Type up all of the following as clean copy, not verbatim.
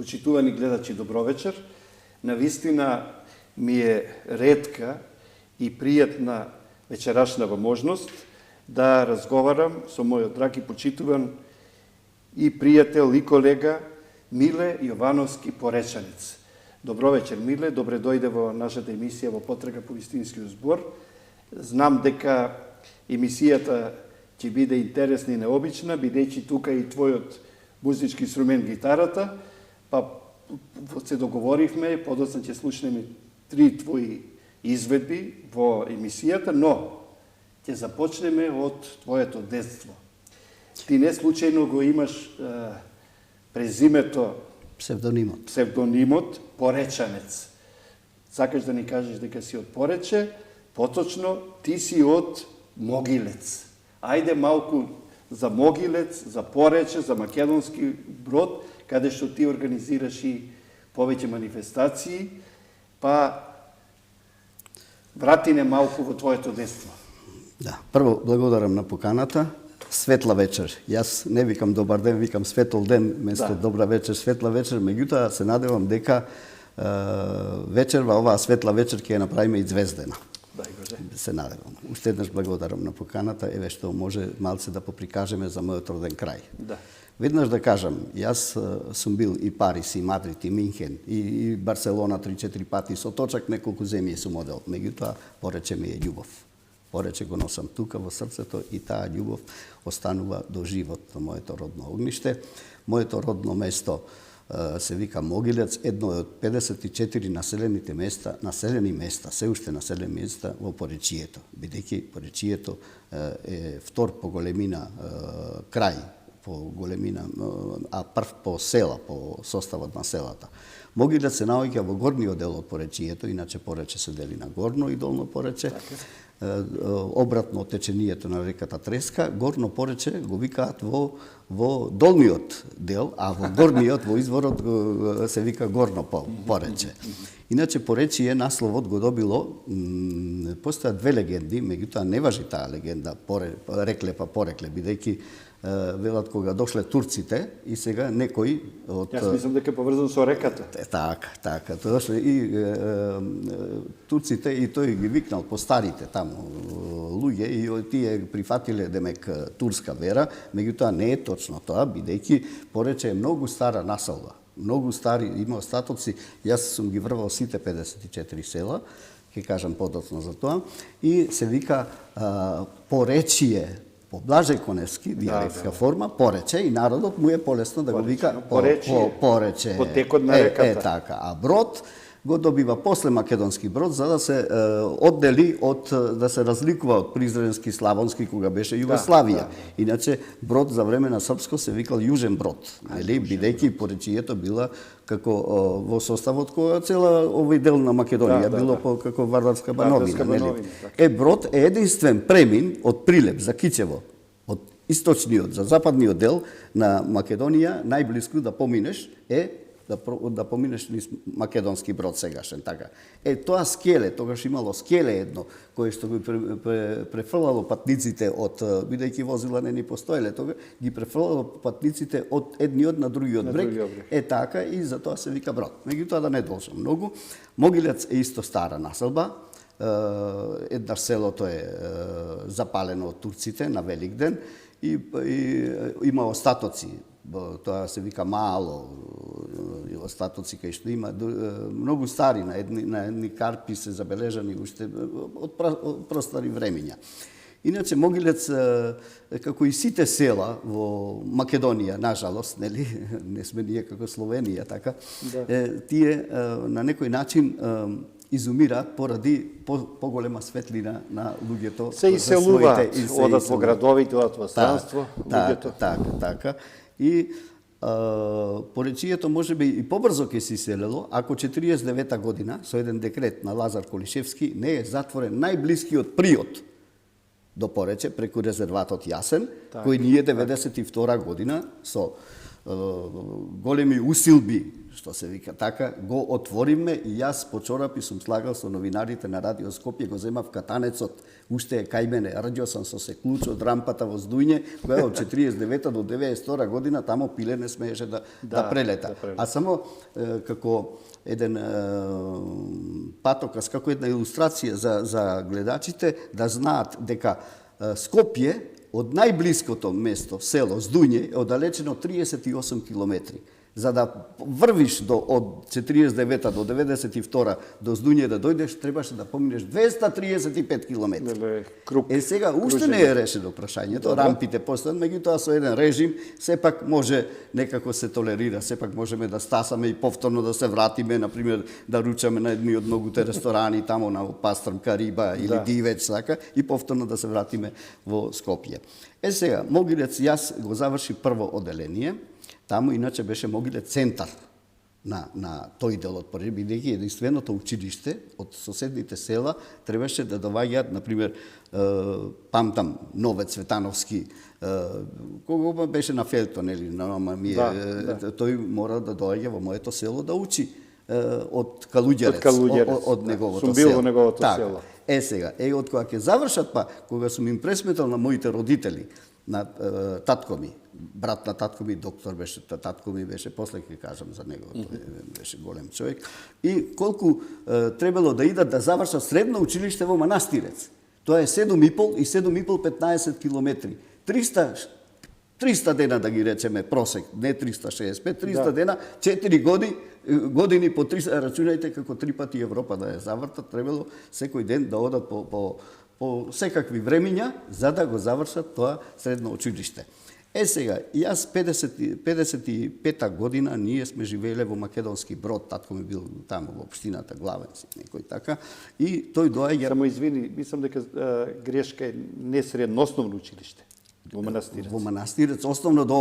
Почитувани гледачи, добро вечер. Навистина ми е ретка и пријатна вечерашнава можност да разговарам со мојот драг и почитуван и пријател и колега Миле Јовановски Поречанец. Добро вечер, Миле, добре дојде во нашата емисија во Потрага по вистинскиот збор. Знам дека емисијата ќе биде интересна и необична, бидејќи тука и твојот музички инструмент гитарата, па се договоривме, подоцна ќе слушнеме 3 твои изведби во емисијата, но ќе започнеме од твоето детство. Ти не случајно го имаш презимето, псевдонимот Поречанец. Сакаш да ни кажеш дека си од Порече, поточно ти си од Могилец. Ајде малку за Могилец, за Порече, за Македонски Брод, каде што ти организираш и повеќе манифестации, па врати не малку во твоето детство. Да, прво благодарам на поканата. Светла вечер. Јас не викам добар ден, викам светол ден, место добра вечер, светла вечер. Меѓутоа се надевам дека вечерва, оваа светла вечер ќе ја направиме и звездена. Се надевам. Уште еднаш благодарам на поканата, еве што може малце да поприкажеме за мојот роден крај. Да. Веднаш да кажам, јас сум бил и Париз, и Мадрид, и Минхен, и Барселона 3-4 пати, со точак неколку земји сум одел. Меѓутоа, Порече ми е љубов. Порече го носам тука во срцето и таа љубов останува до живот на моето родно огниште. Моето родно место се вика Могилец, едно од 54 населени места, се уште населени места во Поречието, бидејќи Поречието е втор по големина крај, по големина, а прв по села, по составот на селата. Могилец се наоѓа во горниот дел од Поречието, иначе Порече се дели на горно и долно Порече. Обратно од течението на реката Треска, горно Порече го викаат во долниот дел, а во горниот, во изворот се вика горно Порече. Иначе Поречие насловот го добило, постојат две легенди, меѓутоа не важи таа легенда, рекле па порекле, бидејќи велат кога дошле турците и сега некои од... Јас мислам дека поврзан со реката. Така. Дошле и турците и тој ги викнал по старите таму луѓе и тие прифатиле демек турска вера, меѓутоа не е точно тоа, бидејќи Порече е многу стара населба. Многу стари, има остатоци, јас сум ги врвал сите 54 села, ќе кажам подоцна за тоа, и се вика Поречие, по Блажеј Коневски, диалектска форма, Порече, и народот му е полесно да го вика Порече. Потекот на реката. Така. А Брод го добива после Македонски Брод, за да се оддели да се разликува од Призренски, Славонски, кога беше Југославија. Иначе Брод за време на српско се викал Јужен Брод, бидејќи Поречието била како во составот која цела овој дел на Македонија било како Вардарска бановина. Брод е единствен премин од Прилеп за Кичево, од источниот за западниот дел на Македонија, најблиску да поминеш да поминеш низ Македонски Брод сегашен, така. Тоа скеле, тогаш имало скеле едно, кое што ги префрлало патниците од, бидејќи возила не ни постоеле, тога ги префрлало патниците од едниот на другиот брег, така, и затоа се вика Брод. Меѓутоа да не должам многу. Могилец е исто стара населба, еднаш селото е запалено од турците на Великден и има остатоци. Тоа се вика мало, остатоци кај што има многу стари, на едни карпи се забележани уште од простари времиња. Иначе Могилец, како и сите села во Македонија, нажалост, не сме ние како Словенија, така, тие на некој начин изумираат поради поголема светлина на луѓето. Се иселуваат, одат во градовите, одат во странство, луѓето. Така. И Поречието можеби и побрзо ќе се иселело, ако 49 година, со еден декрет на Лазар Колишевски, не е затворен најблискиот приот до Порече, преку резерватот Јасен, кој ние 92 година со големи усилби што се вика така, го отвориме и јас по чорапи сум слагал со новинарите на Радио Скопје, го земав катанецот, уште е кај мене, раѓал сам со се клуч од рампата во Здујне, која од 49 до 92 година тамо пиле не смееше да прелета. А само како еден патокас, како една илустрација за гледачите, да знаат дека Скопје од најблиското место, село Здујне, е оддалечено 38 километри. За да врвиш од 49 до 92 до Здујне да дојдеш, требаше да поминеш 235 километри. Сега уште не е решено прашањето, рампите постојат, меѓутоа со еден режим сепак може некако се толерира, сепак можеме да стасаме и повторно да се вратиме, например да ручаме на едни од многуте ресторани тамо на Пастрам, Кариба или Дивеч, така, и повторно да се вратиме во Скопје. Сега, Могилец јас го заврши прво оделение. Таму иначе беше Могилец центар на тој дел од Париж, бидејќи единственото училиште од соседните села требаше да доваѓаат, например, памтам Нове Цветановски, кога беше на Фелтон или на тој мора да доаѓа во моето село да учи од Калуѓерец, од неговото село. Сум бил во неговото село. Сега, од кога ќе завршат кога сум им пресметал на моите родители, на татко ми, брат на татко ми, доктор беше, татко ми беше, после ќе кажам за него, тој беше голем човек, и колку требало да идат да завршат средно училиште во Манастирец. Тоа е 7,5 и 7,5 15 километри. 300 дена да ги речеме просек, не 365, 300 дена, 4 години по 300, рачунајте како 3 пати Европа да ја завртат, требало секој ден да одат по секакви времиња за да го завршат тоа средно училиште. Сега, јас 55-та година ние сме живееле во Македонски Брод, татко ми бил таму во општината Главен си, некој така, и тој доаѓа. Само извини, мислам дека грешка е не средно основно училиште. Во Манастирец. Во Манастирец, основно до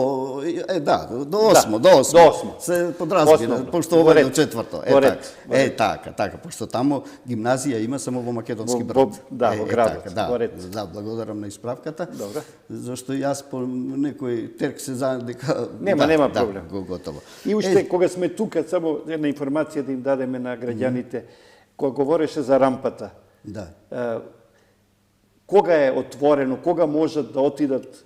8. Се подразбира, пошто ова е до 4. Така, пошто тамо гимназија има само во Македонски Брод. Во градот. Да, благодарам на исправката. Добре. Зашто јас по некој терк се знам дека нема проблем. Готово. И уште кога сме тука, само една информација да им дадеме на граѓаните, кога говореше за рампата. Да. Кога е отворено, кога можат да отидат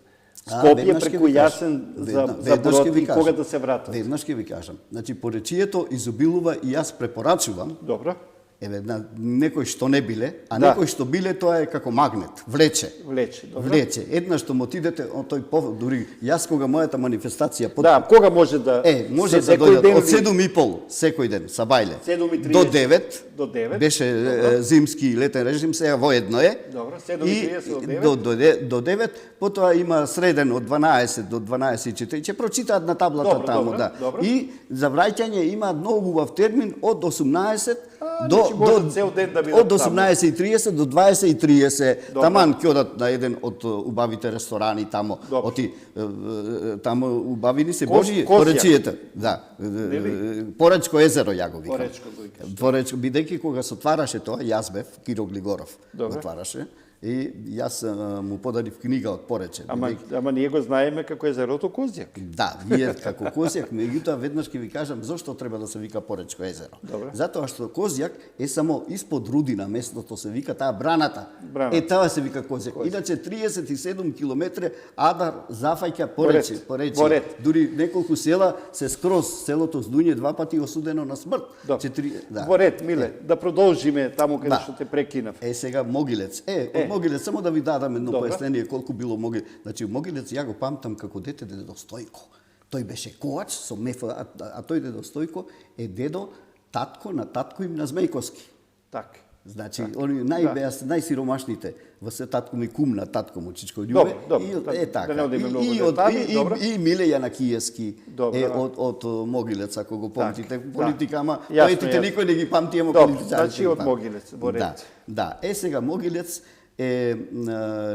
Скопје преку Јасен за Брод и кога да се вратат? Веднаш ќе ви кажам. Значи, поречието изобилува и јас препорачувам. Добро. Некој што не биле, а некој што биле, тоа е како магнет, влече. Влече. Еднаш што му отидете од тој повод, дури јас кога мојата манифестација кога може да може да дојдат од 7,5 секој ден са бајле до 9 беше зимски и летен режим, сега воедно е. Добро, 7:30 до 9, потоа има среден од 12 до 12:40. Ќе прочитаат на таблата таму, да. И за враќање има многу убав термин од 18 до 18:30 до 20:30. Таман ќе одат на еден од убавите ресторани тамо. Тамо убавини се Божи поречијата. Да. Поречко езеро ја го викам. Поречко, бидејќи кога се отвараше тоа, јас бев Киро Глигоров го отвараше. И јас му подарив книга од Порече. Ама ние го знаеме како езерото Козјак. Да, вие како Козјак, меѓутоа веднаш ќе ви кажам зошто треба да се вика Поречко езеро. Затоа што Козјак е само испод Рудина, местото се вика таа браната. Таа се вика Козјак. Иначе 37 километри Адар зафаќа Порече. Дури неколку села се скроз селото Здујне 2 пати осудено на смрт. Во ред, Миле, да продолжиме таму каде што те прекинав. Сега Могилец. Могилец, само да ви дадам едно пояснение колку било Могилец. Значи, Могилец ја го памтам како дете Дедо Стојко. Тој беше коач со МФ, а тој Дедо Стојко е дедо, татко на татко им на Змејковски. Така. Значи, они најсиромашните во се татко ми кум на татко му Чичко Љубе. Така. И Миле Јанакиевски од Могилец, ако го помтите. Политика, ама поетите никој не ги памти, ама политичарите. Значи од Могилец, во ред. Да, сега Могилец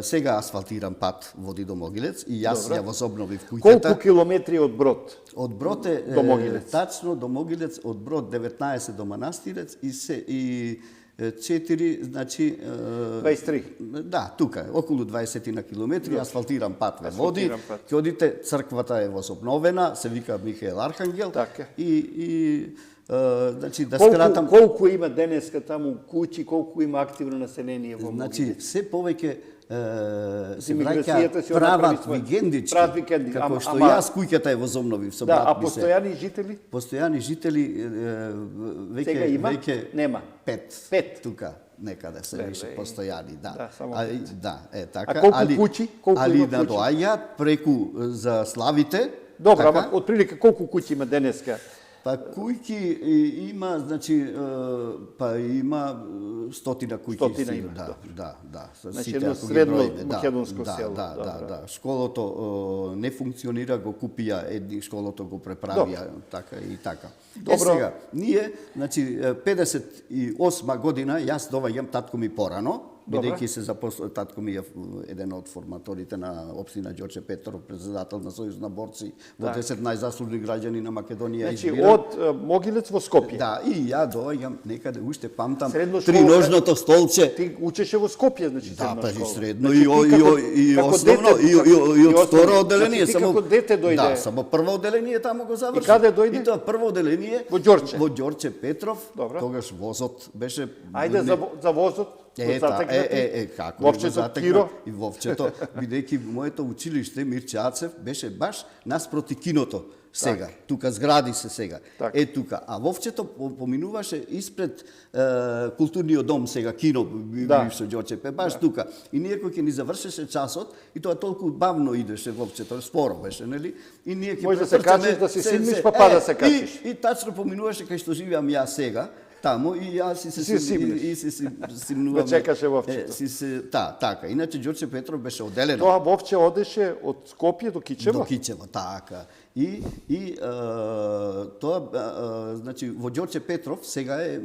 сега асфалтиран пат води до Могилец и јас ја возобновив куќата. Колку километри од Брод? Од Брод е до Могилец. Тачно до Могилец, од Брод 19 до Манастирец и 4, значи 23. Да, тука, околу 20 на километри, асфалтиран пат ве води. Ќе одите, црквата е возобновена, се вика Михаел Архангел. Така. И значи да скратам, колку има денеска таму куќи, колку има активно население во значи Могилев? се повеќе се Имиграцијата враќа си прават направи викендички, прават викенди. како што Ама- јас куќата е возобновив со Да, брат а ми се. постојани жители? Постојани жители Сега има? веќе Нема. Пет тука некаде се Леле. више постојани, да. Да, само Да, е така. А колку куќи? Колку али има куќи? надоаѓаат преку за славите. Добро, така? ама отприлика колку куќи има денеска? Па кујки има, значи, па има стотина кујки. Стотина има, да. Значи, Сите, едно ако ги средно броиме, македонско да, село, Да, добро. да. Школото не функционира, го купија едни, школото го преправија, така и така. Добро. Сега, ние, значи, 58 година, јас доваѓам, татко ми порано, бидејќи се запослува, татко ми е еден од форматорите на општина Ѓорче Петров, председател на Сојуз на борци, во 10 најзаслужни граѓани на Македонија. Значи, избиран. од Могилец во Скопје. Да, и ја доваѓам некаде, уште памтам, Средно школа, триножното столче. Ти учеше во Скопје, значи, Да, средна па и школа. средно, Значи, и како основно, дете, и од основно. второ одделение. Значи, ти како дете дојде? Да, само прво одделение таму го заврши. И каде дојде? И тоа прво одделение Во Ѓорче? Во Ѓорче Петров, Добро. тогаш возот беше... Ајде за возот, го затекнати. Како Вовчето го затекнат? Киро? И Вовчето, бидејќи моето училиште Мирче Ацев беше баш наспроти киното. Сега, тука згради се сега. Так. Тука. А Вовчето поминуваше испред културниот дом сега, кино, Да. бившо Ѓорче, баш тука. И ние кој ќе ни завршеше часот, и тоа толку бавно идеше Вовчето, споро беше, нели? И ние ќе Може да се качиш, да си симниш, па да се качиш. И тачно поминуваше кај што живеам јас сега, таму, и јас Си симнеш. и се симнуваме. Ме чекаше Вовчето. Така. Иначе Ѓорче Петров беше одделено. Тоа Вовче одеше од Скопје до Кичево? До Кичево, така. И тоа, значи, во Ѓорче Петров сега е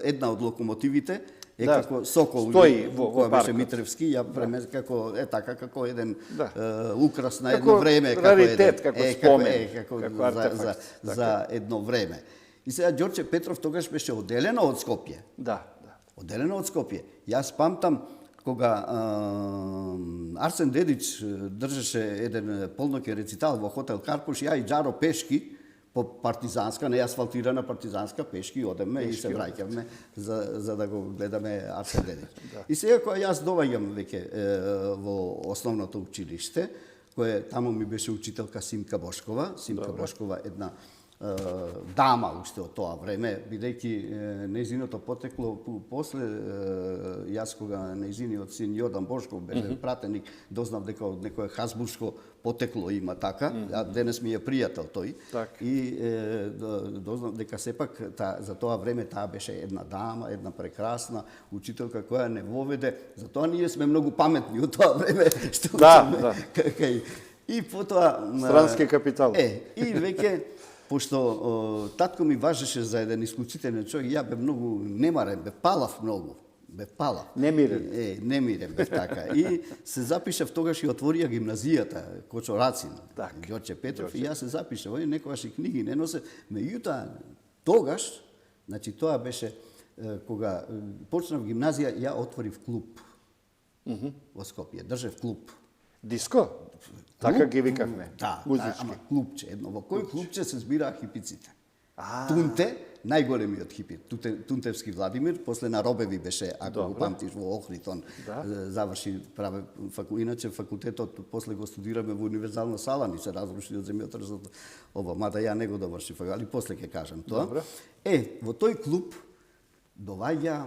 една од локомотивите, е Да, како Сокол, стои во која беше паркот. Митревски, ја премез како така како еден Да. украс на Како едно време, раритет, како спомен, како како за, артефакт, за едно време. И сега Ѓорче Петров тогаш беше одделено од Скопје. Да. Одделено од Скопје. Јас памтам кога Арсен Дедич држеше еден полноќе рецитал во хотел Карпуш, ја и Џаро пешки по партизанска, не асфалтирана партизанска, пешки одеме и се враќавме за да го гледаме Арсен Дедич. И сега кога јас доваѓам веќе во основното училиште, кое таму ми беше учителка Симка Бошкова, Бошкова една дама уште од тоа време, бидејќи нејзиното потекло после јас кога нејзиниот син Јордан Бошков беше пратеник, дознав дека од некое хазбурско потекло има така, а денес ми е пријател тој. И дознав дека сепак за тоа време таа беше една дама, една прекрасна учителка која не воведе, затоа ние сме многу паметни од тоа време што учиме. И потоа странски капитал. И веќе пошто татко ми важеше за еден исклучителен човек, ја бе многу немарен, бе палав многу. Немирен. Немирен бе така. И се запишав тогаш и отворија гимназијата Кочо Рацин, Ѓорче Петров, и јас се запишав, некогаш и книги не носе. Меѓутоа, тогаш, значи тоа беше кога почнав гимназија, ја отворив клуб во Скопје, држев клуб. Диско? Така ги викавме. Да, ама клубче едно. Во кој клубче се збираа хипиците? Тунте, најголемиот хипи, Тунтевски Владимир, после на Робеви беше, ако го памтиш, во Охрид, заврши праве иначе факултетот, после го студираме во универзална сала, ни се разруши од земјотресот, мада ја не го доврши, али после ќе кажам тоа. Во тој клуб доваѓа,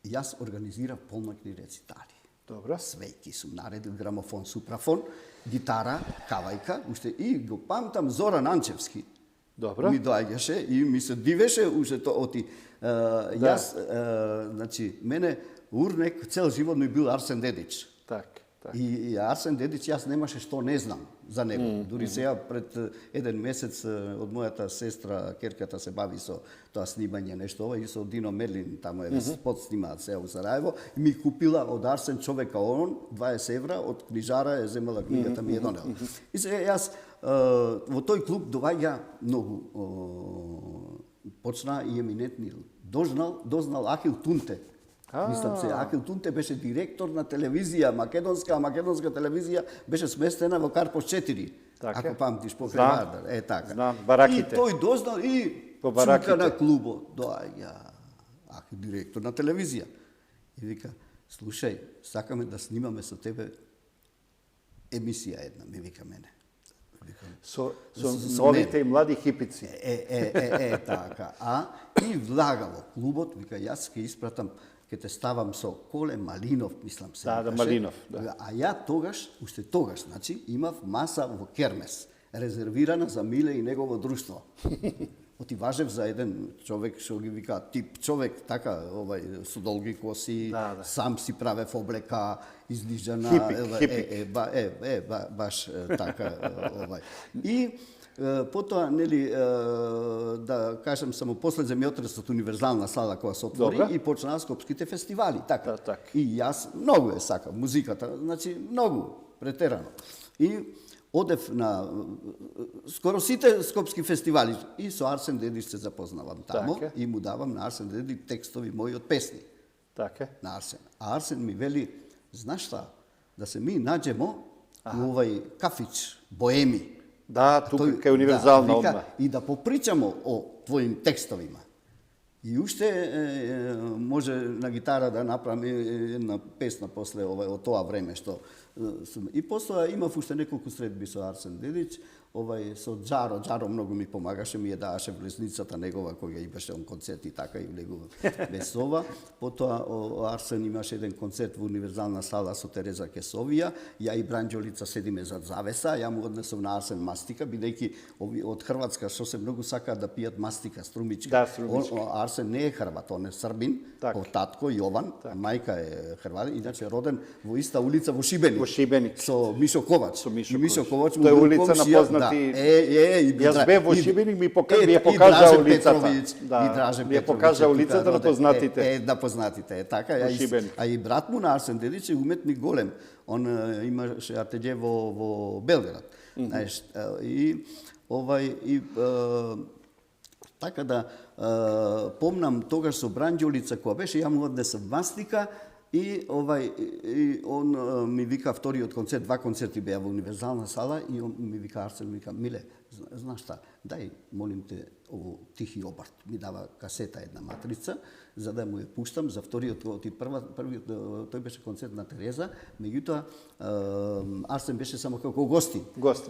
јас организирав полноќни рецитали. Свејки сум наредил, грамофон, супрафон, гитара, кавајка, уште и го памтам Зоран Анчевски. Ми доаѓаше и ми се дивеше уште оти. Јас, значи, мене урнек цел живот ми бил Арсен Дедич. И Арсен Дедич, јас немаше што не знам за него. Дури сега пред еден месец од мојата сестра, керката се бави со тоа снимање нешто, и со Дино Мерлин, тамо е спот снимаат се во Сараево, и ми купила од Арсен човека он 20 евра, од книжара е земела книгата ми е донела. И сега јас во тој клуб доваѓа многу почна и еминентни дознал Ахил Тунте. Мислам се, Ахил Тунте беше директор на телевизија, македонска телевизија беше сместена во Карпош 4. Така. Ако памтиш по Вардар, така. Знам, бараките. И тој дознал и По бараките. цука на клубот, доаѓа Ахил директор на телевизија. И вика, слушај, сакаме да снимаме со тебе емисија една, ми вика мене. Со новите и млади хипици. Така. И влагало клубот, вика, јас ќе испратам, ќе те ставам со Коле Малинов, мислам се. Да, Малинов, да. А ја уште тогаш, значи, имав маса во Кермес, резервирана за Миле и негово друштво. Оти важев за еден човек, што ги вика тип човек, така, со долги коси, сам си правев облека, излижана, хипик. баш така, И потоа, нели, да кажам, само после земјотресот универзална сала која се отвори и почнаа скопските фестивали, така. И јас многу сакам музиката, значи многу претерано. И одев на скоро сите скопски фестивали и со Арсен Дедич се запознавам тамо и му давам на Арсен Дедич текстови мои од песни. Така. На Арсен. А Арсен ми вели, знаеш што, да се ми наđemo у овај кафич, Боеми. Да, тука кај универзална одма. И да попричамо о твоим текстовима. И уште може на гитара да направи една песна после од тоа време што и после имав уште неколку средби со Арсен Дедич, со Джаро многу ми помагаше, ми ја даваше влезницата негова која имаше он концерт и така и влегува без ова. Потоа Арсен имаше еден концерт во универзална сала со Тереза Кесовија, ја и Бранџолица седиме зад завеса, ја му однесов на Арсен мастика, бидејќи од Хрватска што се многу сакаат да пијат мастика, струмичка. Да, струмичка. Арсен не е Хрват, он е Србин, по татко Јован, мајка е Хрватин, иначе роден во иста улица во Шибеник. Во Шибеник. Со Мишо Ковач. И Мишо Ковач му бил улица на познати. Јас бев во Шибеник, ми покажа улицата. Ми ја покажа улицата на познатите. На познатите, така. А и брат му на Арсен Дедич е уметник голем. Он имаше ателје во Белград. Знаеш, и така да помнам тогаш со Бранџолица која беше, ја му однесов мастика и он ми вика вториот концерт, два концерти беа во универзална сала и он ми вика Арсен, ми вика Миле, знаеш šta, дај молим те ово Тихи обрт, ми дава касета една матрица за да му ја пуштам за вториот, првиот тој беше концерт на Тереза, меѓутоа Арсен беше само како гостин.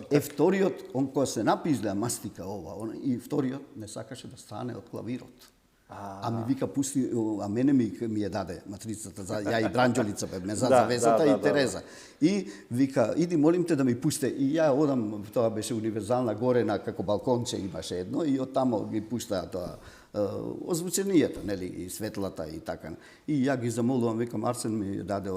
Вториот, он кога се напизлеа мастика ова, и вториот не сакаше да стане од клавирот. А ми вика пусти, а мене ми ја даде матрицата, ја и Бранџолица ме за завезата и Тереза. И вика, иди молим те да ми пусте. И ја одам, тоа беше универзална горе на како балконче имаше едно и од тамо ги пуштаа тоа озвученијата, нели, и светлата и така. И ја ги замолувам, викам, Арсен ми даде,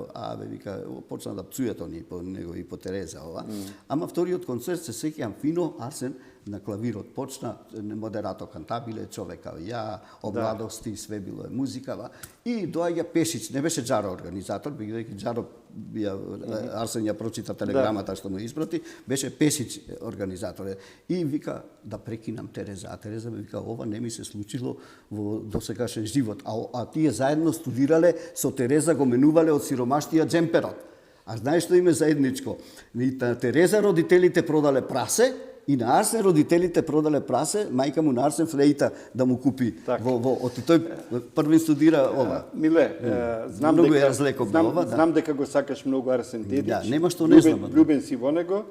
вика, почна да пцујат они по него и по Тереза, ова. Ама вториот концерт се сеќавам фино, Арсен на клавирот почна, модерато кантабиле, човека, ја, обладости, све било е музикава. И доаѓа Пешич, не беше Джаро организатор, бидејќи Джаро, Арсен ја прочита телеграмата што му испрати, беше Пешич организатор. И вика, да прекинам Тереза. А Тереза ми вика, ова не ми се случило во досегашен живот. А тие заедно студирале, со Тереза го менувале од сиромаштија джемперот. А знаеш што име заедничко? На Тереза родителите продале прасе, и на Арсен родителите продале прасе, мајка му на Арсен флејта да му купи од тој првин студира ова. Миле, знам дека го сакаш многу Арсен Дедич. Да, нема што не знам. Влюбен си во него.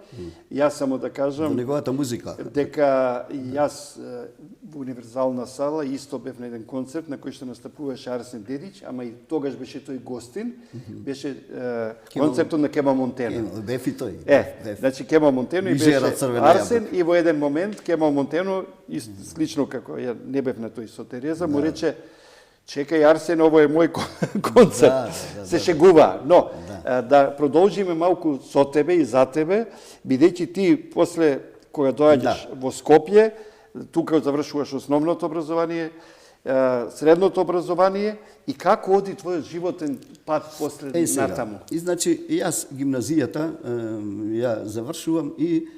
Јас само да кажам во неговата музика. Дека јас во универзална сала исто бев на еден концерт на кој што настапуваше Арсен Дедич, ама и тогаш беше тој гостин. Беше концертот на Кема Монтено. Бев и тој. Значи Кема Монтено и беше Арсен. И во еден момент Кема Монтено, слично како ја не бев на тој со Тереза, му рече, чекај Арсен, ово е мој концерт. Се шегува. Но, да продолжиме малку со тебе и за тебе, бидејќи ти после кога доаѓаш во Скопје, тука завршуваш основното образование, средното образование и како оди твојот животен пат после натаму? И значи, јас гимназијата ја завршувам и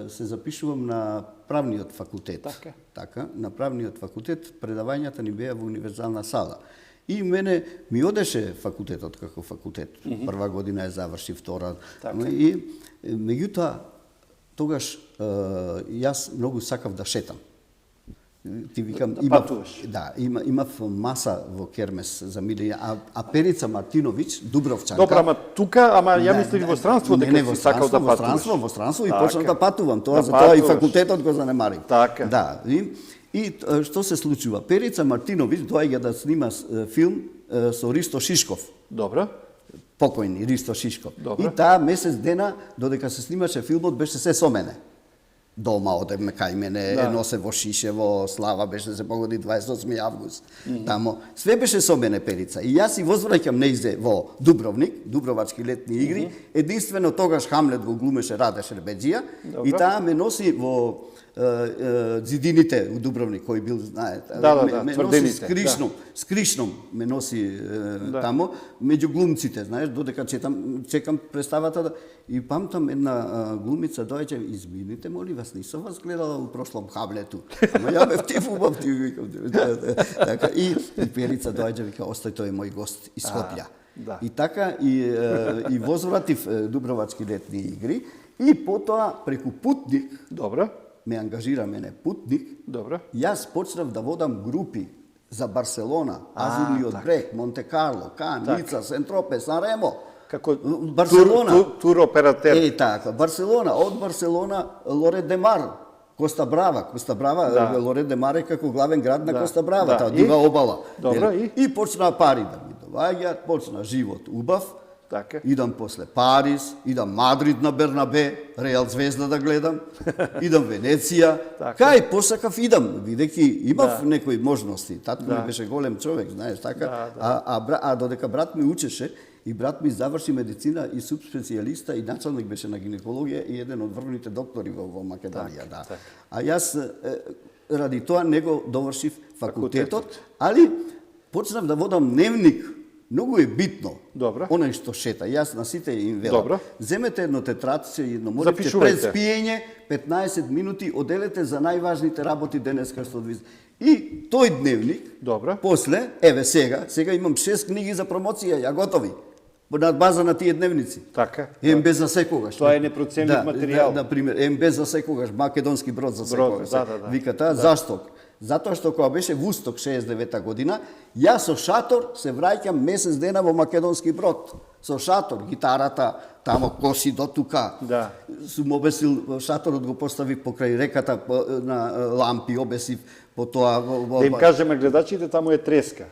се запишувам на правниот факултет. Така. На правниот факултет предавањата ни беа во универзална сала. И мене ми одеше факултетот како факултет. Прва година ја заврши, втора. И меѓутоа тогаш јас многу сакав да шетам. Ти викам, имав маса во кермес за милење, а Перица Мартиновиќ, Дубровчанка. Добра, ама тука, ама ја мислев во странство дека си сакал да патуваш. Во странство и почнав да патувам. Тоа за тоа и факултетот го занемарив. Така. Да. И што се случува? Перица Мартиновиќ доаѓа да снима филм со Ристо Шишков. Добро. Покојни Ристо Шишков. Добро. И таа месец дена додека се снимаше филмот беше се со мене. Дома одеме кај мене, носе во Шишево, Слава беше се погоди 28 август. Тамо све беше со мене Перица. И јас си возвраќам нејзе во Дубровник, Дубровачки летни игри. Единствено тогаш Хамлет го глумеше Раде Шербеџија и таа ме носи во зидините у Дубровник, кој бил, знаете, ме носи скришном ме носи тамо, меѓу глумците, знаеш, додека чекам представата и памтам една глумица доаѓа, извините, моли вас, не сум вас гледала у прошлом Хамлету, ама ја бев тифував, така, и Перица доаѓа, вика, остој, тој е мој гост из Скопје. И така, и возвратив Дубровачки летни игри, и потоа преку Путник, добро, ме ангажира мене Путник. Добро. Јас почнав да водам групи за Барселона, Азурниот брег, Монте Карло, Кан, Ница, Сентропе, Санремо. Како Барселона. Тур оператер. Така, Барселона, од Барселона Лорет де Мар, Коста Брава, Лорет де Мар е како главен град на Коста Брава, таа дива обала. Добро, и почна пари да ми доаѓаат, почна живот убав. Така. Идам после Париз, идам Мадрид на Бернабе, Реал Звезда да гледам, идам Венеција. Кај посакав идам, бидејќи имав некои можности. Татко ми беше голем човек, знаеш, така. А додека брат ми учеше, и брат ми заврши медицина и субспецијалиста и началник беше на гинекологија и еден од врвните доктори во Македонија, да. А јас ради тоа не го довршив факултетот, али почнав да водам дневник. Многу е битно. Добро. Онај што шета. Јас на сите им велам. Добро. Земете едно тетрадче и едно можете пред спиење 15 минути оделете за најважните работи денеска што одвиз. И тој дневник, добро, после, сега имам 6 книги за промоција, ја готови. На база на тие дневници. Така. МБ за секогаш. Тоа е непроценлив материјал. На пример, МБ за секогаш, македонски брод за секогаш. Вика таа, зашто? Затоа што кога беше Вусток 69-та година, јас со шатор се враќам месец дена во македонски брод. Со шатор, гитарата, тамо коси до тука. Да. Сум обесил, шаторот го поставив покрај реката на лампи, обесив потоа да им кажеме гледачите, таму е треска.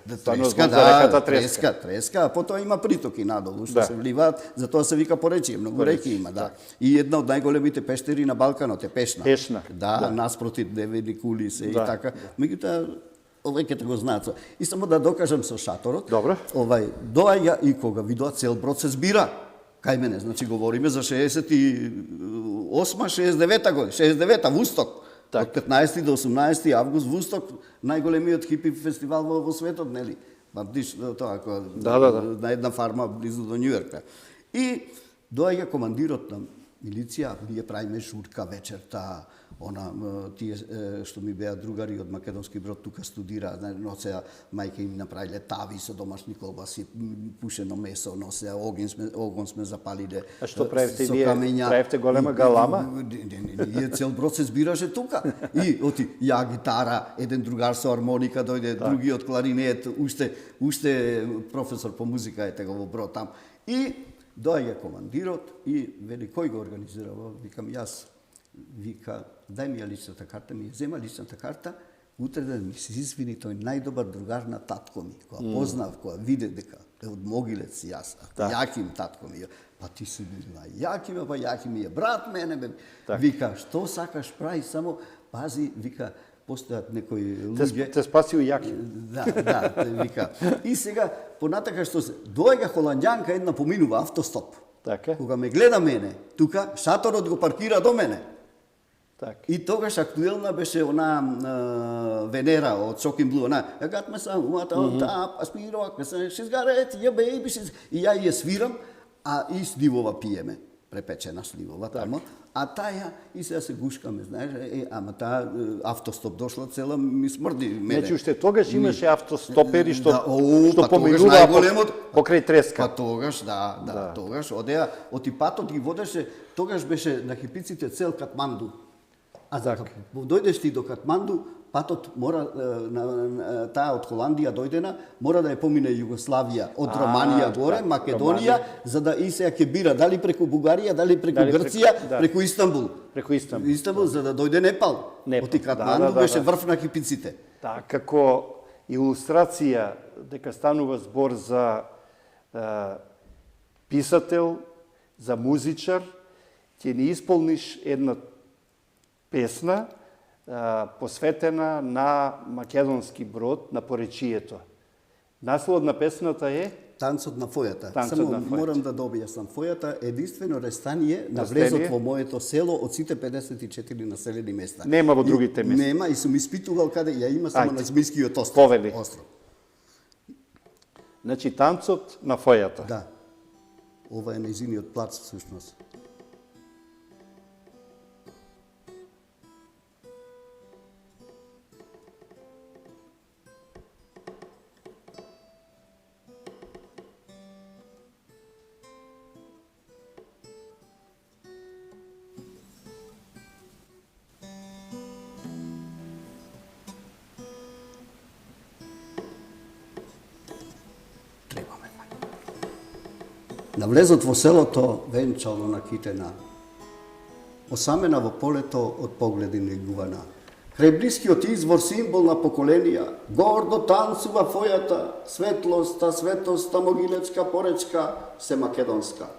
Треска, а потоа има притоки надолу што се вливаат, затоа се вика поречие, многу реки има, да. И една од најголемите пештери на Балканот е Пешна. Да, наспроти Девени кули се и така. Меѓутоа овеќето го знаат. И само да докажам со шаторот. Добро. Доаѓа и кога видоа цел брод се збира. Кај мене, значи говориме за 68-69 година, 69-та Вусток. Од 15 до 18 август Вусток, најголемиот хипи фестивал во светот, нели? Памтиш тоа на една фарма близу до Њујорк. И доаѓа командирот на милиција, ние правиме журка вечерта, тие што ми беа другари од македонски брод тука студира, ноцеа мајка им направиле тави со домашни колбаси, пушено месо, носе огон сме запалиле. А што правите вие? Правите голема галама? Ние цел брод се збираше тука. И оти ја гитара, еден другар со армоника дојде, другиот кларинет, уште професор по музика ете го во брод там. И доаѓа командирот и вели кој го организирава? Викам јас. Вика, дај ми ја личната карта, ми ја зема личната карта, утре да ми се извини тој најдобар другар на татко ми, која познав, која виде дека е од Могилец јас, Јаким татко ми, па ти си бил на Јаким, па Јаким ми е брат мене, бе. Вика, што сакаш прави, само пази, вика, постојат некои луѓе. Те спасио Јаким. Да, вика. И сега, понатака што се, доаѓа холанѓанка една поминува автостоп. Така. Кога ме гледа мене, тука, шаторот го паркира до мене. И тогаш актуелна беше она Венера од Шокин Блу, она I got my son, what on top, I speed rock, she's got it, your baby, и ја ја свирам, а и с дивова пиеме. препечена сливова тамо, а таја и сега се гушкаме, знаеш, ама таа автостоп дошла цела ми смрди мене. Значи уште тогаш имаше автостопери што па поминуваа најголемот покрај треска. Па тогаш, да, тогаш одеа, оти патот ги водеше, тогаш беше на хипиците цел Катманду. А за дојдеш ти до Катманду, патот мора таа од Холандија дојдена, мора да ја помине Југославија, од Романија горе, Македонија, за да и сега ќе бира дали преку Бугарија, дали преку Грција, преку Истанбул. Преку Истанбул. Истанбул за да дојде Непал. Оти Катманду беше врв на хипиците. Да, како илустрација дека станува збор за писател, за музичар, ќе ни исполниш една песна посветена на македонски брод, на поречието. Насловот на песната е Танцот на фојата. Танцот Само на фојата. морам да добијам фојата, единствено рестание на влезот во моето село од сите 54 населени места. Нема во другите места. Нема и сум испитувал каде ја има само на Змискиот остров. Повели. Значи танцот на фојата. Да. Ова е нејзиниот плац всушност. На влезот во селото, венчално на Китена, осамена во полето од погледи негувана. Крај блискиот извор символ на поколенија, гордо танцува фојата, светлоста, светоста, могилечка поречка, се македонска.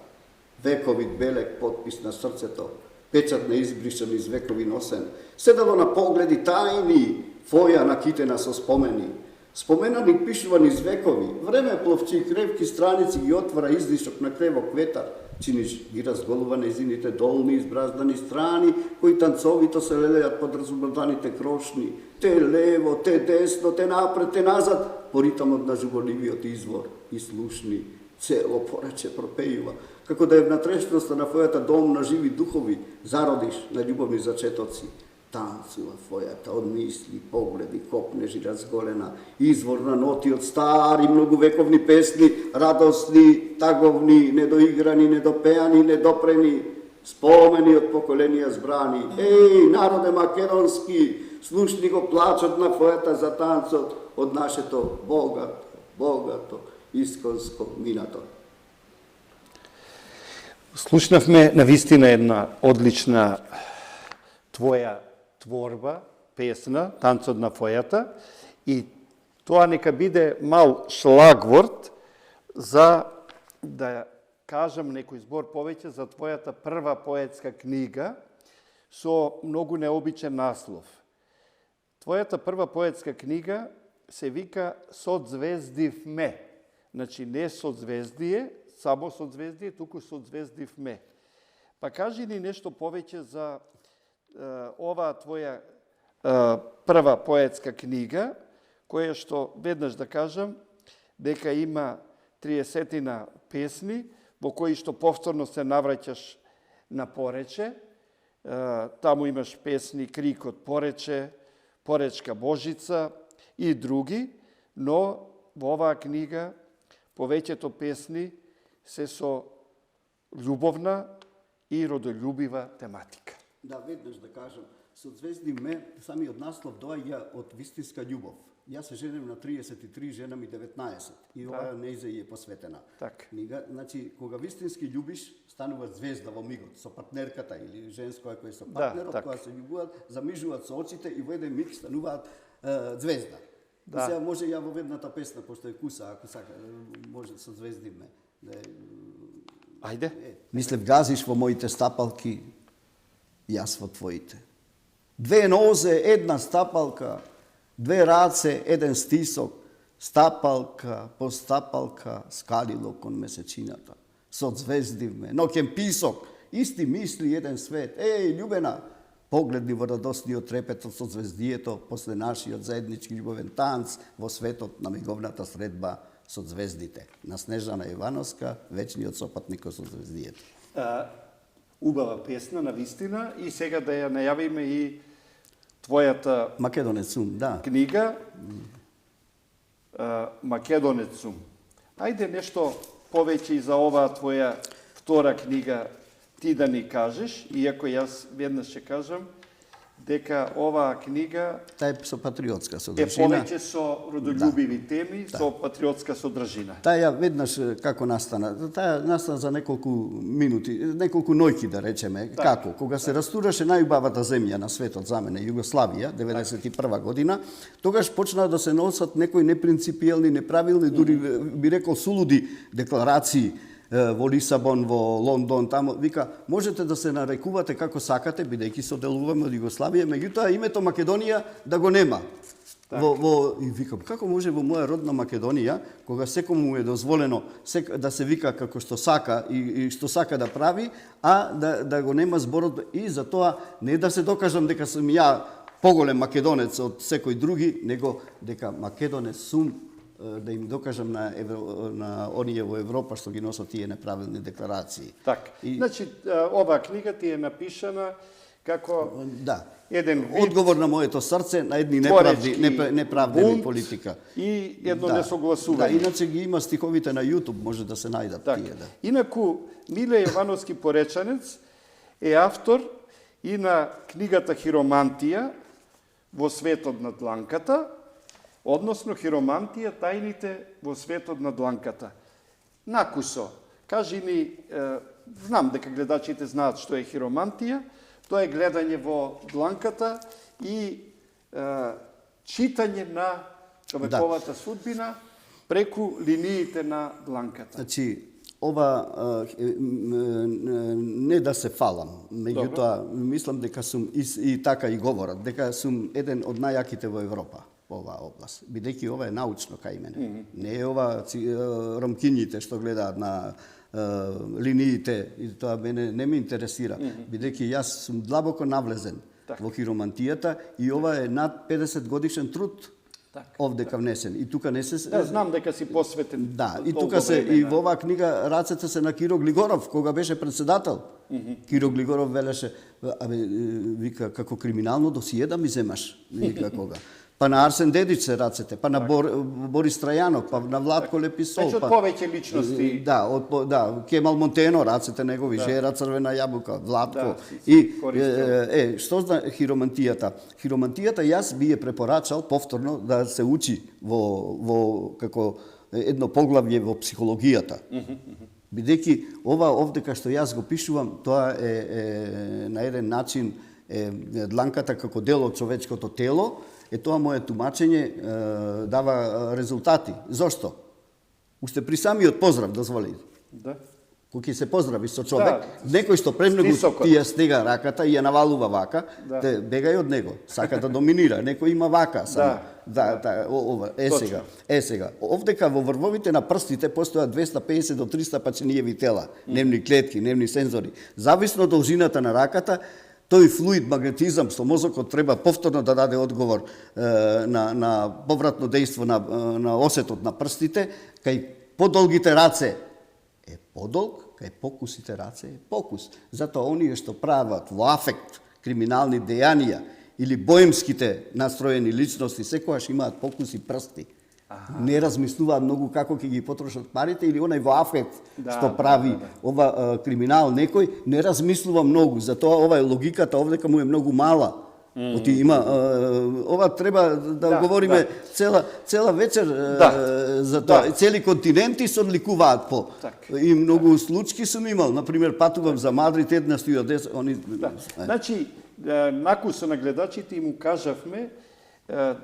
Вековит белек потпис на срцето, печат на избришан из векови носен, седало на погледи тајни, фоја на Китена со спомени. Споменани пишувани из векови, време пловчи и кревки страници ги отвара издишок на кревок ветар, чиниш ги разголува нејзините долни избраздани страни, кои танцовито се лелејат под разубрданите крошни, те лево, те десно, те напред, те назад, по ритамот на жуголивиот извор и слушни, цело порече пропејува, како да е внатрешноста на фојата дом на живи духови, зародиш на љубовни зачетоци. Танцува фојата од мисли, погледи, копнежи разголена, извор на ноти од стари многувековни песни, радосни, таговни, недоиграни, недопеани, недопрени, спомени од поколенија збрани. Еј, народе македонски, слушни го плачот на фојата за танцот од нашето богато, исконско минато. Слушнавме навистина една одлична твоја творба, песна, танцот на фојата, и тоа нека биде мал шлагворд за да кажам некој збор повеќе за твојата прва поетска книга со многу необичен наслов. Твојата прва поетска книга се вика Созвездив ме. Значи не созвездие, само созвездие, туку созвездив ме. Па кажи ни нешто повеќе за оваа твоја прва поетска книга, која што, веднаш да кажам, дека има 30 песни, во кои што повторно се навраќаш на Порече. Таму имаш песни Крик од Порече, Поречка Божица и други, но во оваа книга повеќето песни се со љубовна и родолюбива тематика. Да, веднаш да кажам, Созвезди ме, самиот наслов доаѓа од вистинска љубов. Јас се женем на 33, женам и 19. И оваа нејзе е посветена. Книга, значи, кога вистински љубиш, станува звезда во мигот, со партнерката или женскоја која со партнерот, која се љубуваат, замижуваат со очите и во еден миг стануваат звезда. И сега може ја во ведната песна, пошто е куса, ако сака, може Созвезди ме. Ајде. Мислев, газиш во моите стапалки, јас во твоите. Две нозе, една стапалка, две раце, еден стисок, стапалка по стапалка скалило кон месечината. Созвездив ме, ноќен писок, исти мисли, еден свет. Еј, љубена, погледни во радосниот трепетот со звездието после нашиот заеднички љубовен танц во светот на миговната средба со звездите. На Снежана Ивановска, вечниот сопатник со звездието. убава песна, навистина, и сега да ја најавиме и твојата Македонец сум, да. книга Македонец сум. Ајде нешто повеќе и за оваа твоја втора книга ти да ни кажеш, иако јас веднаш ќе кажам дека оваа книга Таа е со патриотска е содржина. повеќе со родолюбиви теми, со патриотска содржина. Таа ја веднаш како настана? Таа настана за неколку минути, неколку ноќи да речеме. Како? Кога се растураше најубавата земја на светот за мене, Југославија, 91 година, тогаш почнаа да се носат некои непринципиелни, неправилни, дури би рекол сулуди декларации во Лисабон, во Лондон, тамо, вика, можете да се нарекувате како сакате, бидејќи соделуваме од Југославија, меѓутоа името Македонија да го нема. И викам, како може во моја родна Македонија, кога секому е дозволено да се вика како што сака и што сака да прави, а да го нема зборот, и затоа не да се докажам дека сум ја поголем македонец од секој други, него дека македонец сум, да им докажам на оние во Европа што ги носат тие неправилни декларации. Така. Значи, оваа книга ти е напишана како еден вид одговор на моето срце на едни неправдени политика. И едно несогласување. Да, иначе ги има стиховите на YouTube, може да се најдат тие. Да. Инаку, Миле Јовановски Поречанец е автор и на книгата Хиромантија во светот на дланката, односно Хиромантија, тајните во светот на дланката. Накусо, кажи ни, знам дека гледачите знаат што е хиромантија, тоа е гледање во дланката и читање на човековата судбина преку линиите на дланката. Значи, ова не да се фалам, меѓутоа мислам дека сум и така и говорат, дека сум еден од најаките во Европа во оваа област, бидејќи ова е научно кај мене. Не е ова ромкињите што гледаат на линиите, и тоа мене не ме интересира, бидејќи јас сум длабоко навлезен во хиромантијата и ова е над 50 годишен труд овдека внесен. И тука не се... знам дека си посветен. Да, и тука се, и во оваа книга рацете се на Киро Глигоров, кога беше председател. Киро Глигоров велеше, вика, како криминално досие да ми земаш, вика кога. Па на Арсен Дедич се рацете, па на Борис Трајанов, па на Владко Леписол. Значи од повеќе личности. Да, Кемал Монтено, рацете негови, Жера Црвена јабука, Владко. И што зна хиромантијата? Хиромантијата јас би ја препорачал повторно да се учи во како едно поглавје во психологијата. Бидејќи ова овдека што јас го пишувам, тоа е на еден начин дланката како дел од човечкото тело, тоа моje тумачење дава резултати. Зошто? Уште при самиот поздрав, дозволи. Да. Кога ќе се поздрави со човек, некој што премногу ти ја стега раката и ја навалува вака, бегај од него, сака да доминира. Некој има вака само. Сега. Овдека во врвовите на прстите постојат 250 до 300 паченијеви тела, нервни клетки, нервни сензори. Зависно од должината на раката, тој флуид магнетизам што мозокот треба повторно да даде одговор на повратно дејство на осетот на прстите, кај подолгите раце е подолг, кај покусите раце е покус. Затоа оние што прават во афект криминални дејанија или боемските настроени личности секогаш имаат покуси прсти. Не размислуваат многу како ќе ги потрошат парите или онај во афект што прави ова криминал некој, не размислува многу, затоа ова е логиката овдека му е многу мала. Оти има ова треба да говориме цела вечер за тоа. Цели континенти се одликуваат по. И многу случаи сум имал, на пример патувам за Мадрид, една стюардеса, они Значи, накусо на гледачите им кажавме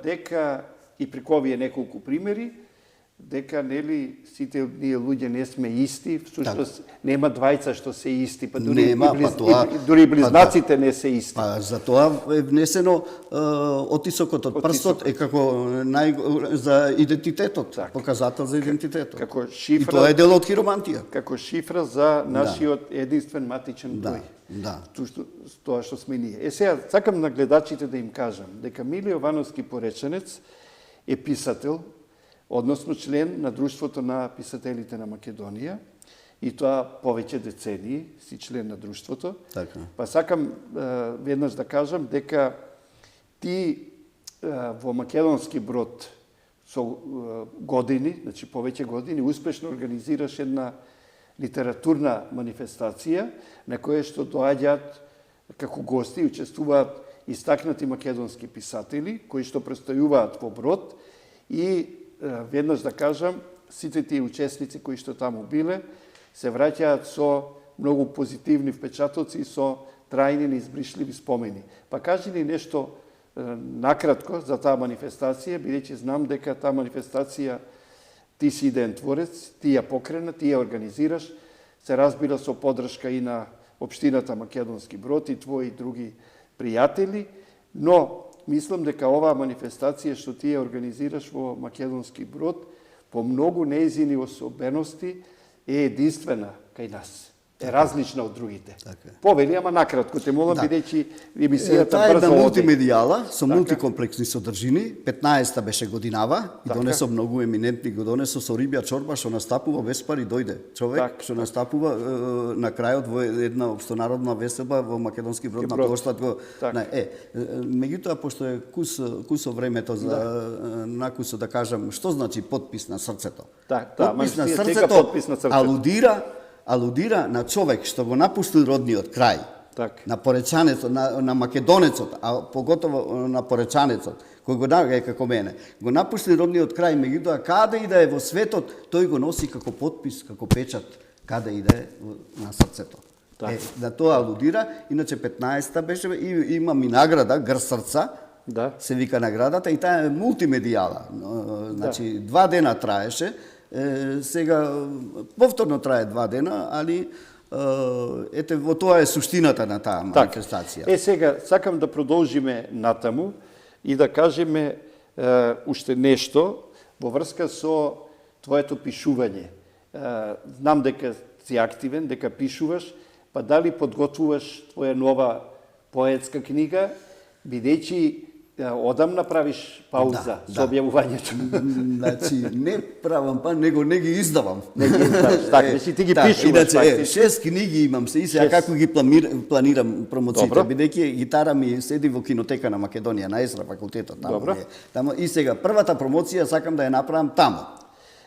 дека и преку овие неколку примери, дека нели сите ние луѓе не сме исти, всушност нема двајца што се исти, па дури близнаците не се исти. Па затоа е внесено отисокот од прстот е како за идентитетот, показател за идентитетот. Како шифра, и тоа е дел од хиромантија. Како шифра за нашиот единствен матичен број. Да. Тоа што сме ние. Сега сакам на гледачите да им кажам дека Миле Јовановски Поречанец е писател, односно член на Друштвото на писателите на Македонија, и тоа повеќе децении, си член на друштвото. Така. Па сакам веднаш да кажам дека ти во Македонски Брод со години, значи повеќе години, успешно организираш една литературна манифестација на која што доаѓаат како гости и учествуваат истакнати македонски писатели кои што престојуваат во Брод и веднаш да кажам, сите тие учесници кои што таму биле се враќаат со многу позитивни впечатоци и со трајни неизбришливи спомени. Па кажи ни нешто накратко за таа манифестација, бидејќи знам дека таа манифестација ти си идеен творец, ти ја покрена, ти ја организираш, се разбира со поддршка и на Општината Македонски Брод и твои други пријатели, но мислам дека оваа манифестација што ти ја организираш во Македонски Брод по многу нејзини особености е единствена кај нас. Е различна од другите. Повели, ама накратко те молам, бидејќи емисијата таа е брзо една оди. мултимедијала со мултикомплексни содржини. 15-та беше годинава и донесо многу еминентни, го донесо со рибја чорба што настапува без пари дојде. Човек што настапува на крајот во една општонародна веселба во Македонски Брод на плоштад го. Меѓутоа пошто е кусо времето за накусо да кажам што значи подпис на срцето. Подпис на срцето алудира на човек што го напуштил родниот крај, на поречанецот, на македонецот, а поготово на поречанецот, кој го е како мене. Го напуштил родниот крај, меѓутоа каде и да е во светот, тој го носи како подпис, како печат, каде и да е на срцето. На тоа алудира, иначе 15-та беше, и има ми награда, Грс срца, се вика наградата, и таа е мултимедијала. Значи, 2 дена траеше, сега повторно трае 2 дена, али ете во тоа е суштината на таа манифестација. Сега сакам да продолжиме натаму и да кажеме уште нешто во врска со твоето пишување. Знам дека си активен, дека пишуваш, па дали подготвуваш твоја нова поетска книга, бидејќи одам направиш пауза за објавувањето. Значи, не правам него не ги издавам. Не ги издаваш, така, значи ти ги пишуваш. Иначе, 6 книги имам се и сега како ги планирам промоциите, бидејќи гитара ми седи во кинотека на Македонија, на ЕСРА факултетот, таму и сега првата промоција сакам да ја направам таму,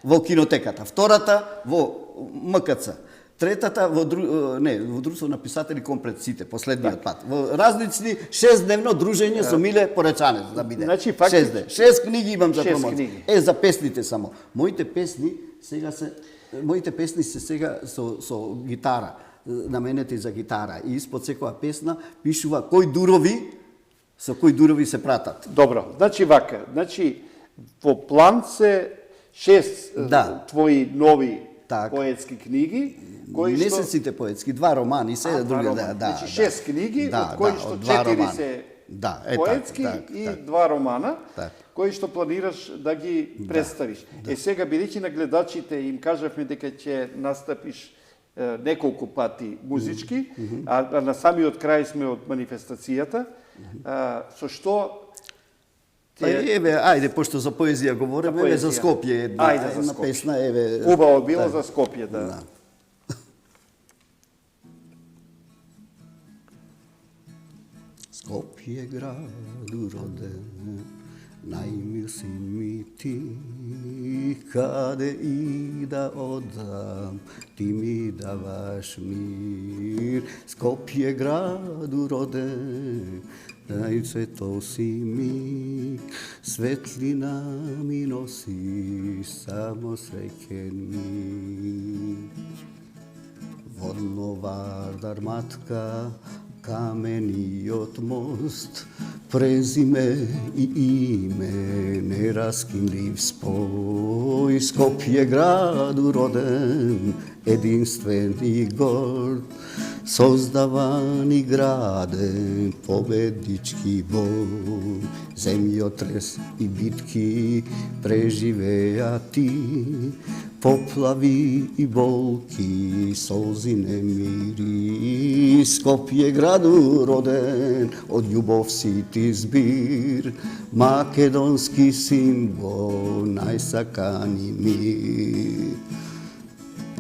во кинотеката, втората во МКЦ. Третата во Друштво на писатели комплет сите, последниот пат. Во различни 6-дневно дружење со Миле Поречанец да биде. Значи, 6 книги имам за 6 промоција. книги. За песните само. Моите песни се сега со гитара, наменети за гитара. И испод секоја песна пишува кои дурови се пратат. Добро, значи вака, во план се 6 твои нови поетски книги, кои не се сите поетски, 2 романи се, други Значи 6 книги, од кои што 4 се поетски и 2 романа, кои што планираш да ги представиш. Сега бидејќи на гледачите им кажавме дека ќе настапиш неколку пати музички, а на самиот крај сме од манифестацијата, со што ајде, пошто за поезија говориме, за Скопје една песна, Убаво било за Скопје, да. Скопје граду роден, најмил си ми ти, каде и да одам, ти ми даваш мир. Скопје граду роден, најсветол си ми, светлина ми носи, само среќен ми. Водно Вардар матка, камениот мост, презиме и име, нераскинлив спој. Скопје граду роден, единствен и горд, создаван и граден, победнички бой. Земјотрес и битки преживеа ти, поплави и болки, солзи немири. Скопје граду роден, од љубов си ти збир, македонски символ, најсакани мир.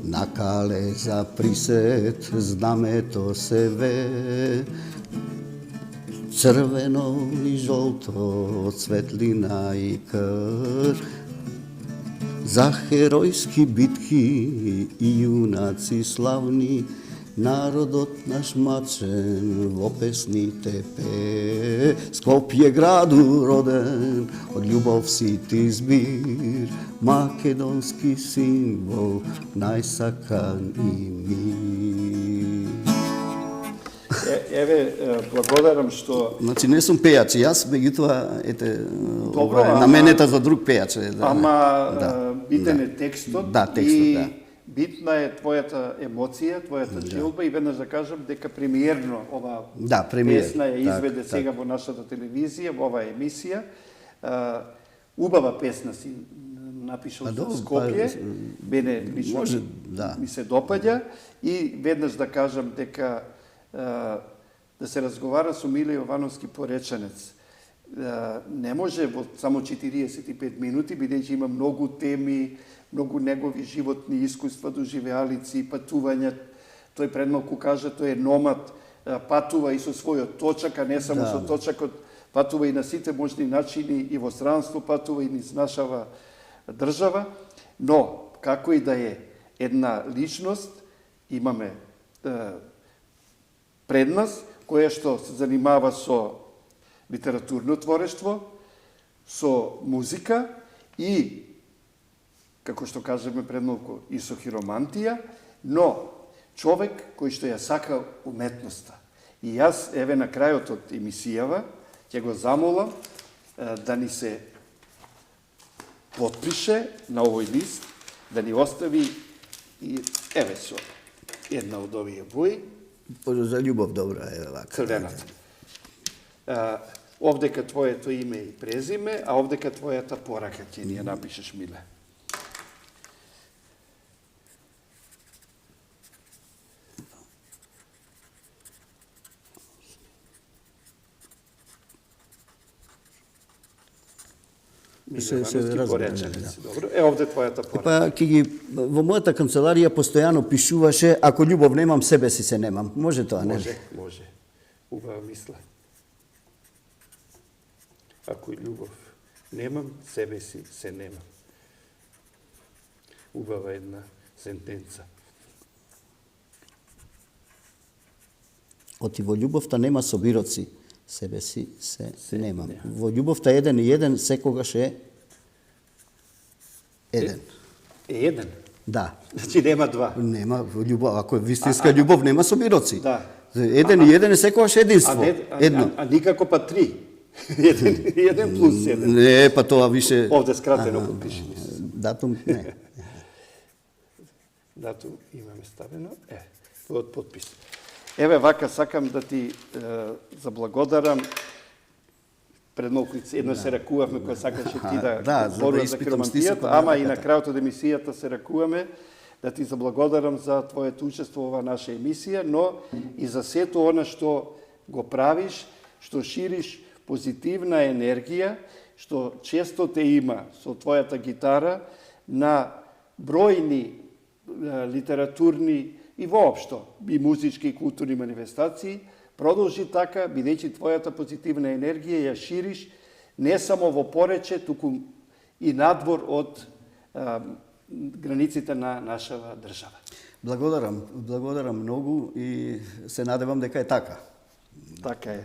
На кале за присет знамето се ве, црвено и жолто, светлина и крв. За херојски битки и јунаци славни, народот наш мачен во песните пее. Скопје граду роден, од љубов си ти збир, македонски символ, најсакан и мир. Еве, благодарам што... Значи, не сум пејач, јас, меѓутоа, ете, Добро, на мене за друг пејач. Ама битен е текстот, да, текстот, и да. битна е твојата емоција, твојата желба, и веднаш да кажам дека премиерно ова песна ја изведе сега во нашата телевизија, во оваа емисија. Убава песна си напишал за Скопје, мене лично ми се допаѓа, и веднаш да кажам дека да се разговара со Миле Јовановски пореченец. Не може во само 45 минути, бидејќи има многу теми, многу негови животни искуства, доживеалици, патувања. Тој предмалку кажа, тој е номад, патува и со својот точак, а не само со точакот, патува и на сите можни начини, и во странство патува, и низ нашава држава. Но, како и да е една личност, имаме пред нас, која што се занимава со литературно творештво, со музика и, како што кажеме пред малку, и со хиромантија, но човек кој што ја сака уметноста. И јас, еве на крајот од емисијава, ќе го замолам да ни се потпише на овој лист, да ни остави и еве со една од овие бои. За љубов добра е вака. Црвената. Овдека твоето име и презиме, а овдека твојата порака ќе ни ја напишеш, Миле. Добро. Овде твојата порака. Па во мојата канцеларија постојано пишуваше: ако љубов немам, себе си се немам. Може тоа, не? Може. Убава мисла. Ако љубов немам, себе си се немам. Убава една сентенца. Оти во љубовта нема собироци, себе си се немам. Во љубовта еден и еден секогаш е еден. Еден? Да. Значи нема два. Нема во љубов, ако е вистинска љубов нема собироци. Да. Еден и еден е секогаш единство. Едно. А никако па три. Еден плюс еден. Не, па тоа више... Овде скратено подпиши. Датум, не. Датум имаме ставено. Твојот подпис. Еве вака сакам да ти заблагодарам. Пред малку едно се ракувавме, која сакаше ти да зборуваш за хиромантијата, ама и на крајот од емисијата се ракуваме да ти заблагодарам за твоето учество во оваа наша емисија, но и за сето она што го правиш, што шириш позитивна енергија, што често те има со твојата гитара на бројни литературни и воопшто и музички и културни манифестации. Продолжи така, бидејќи твојата позитивна енергија ја шириш не само во Порече, туку и надвор од границите на нашава држава. Благодарам многу и се надевам дека е така. Така е.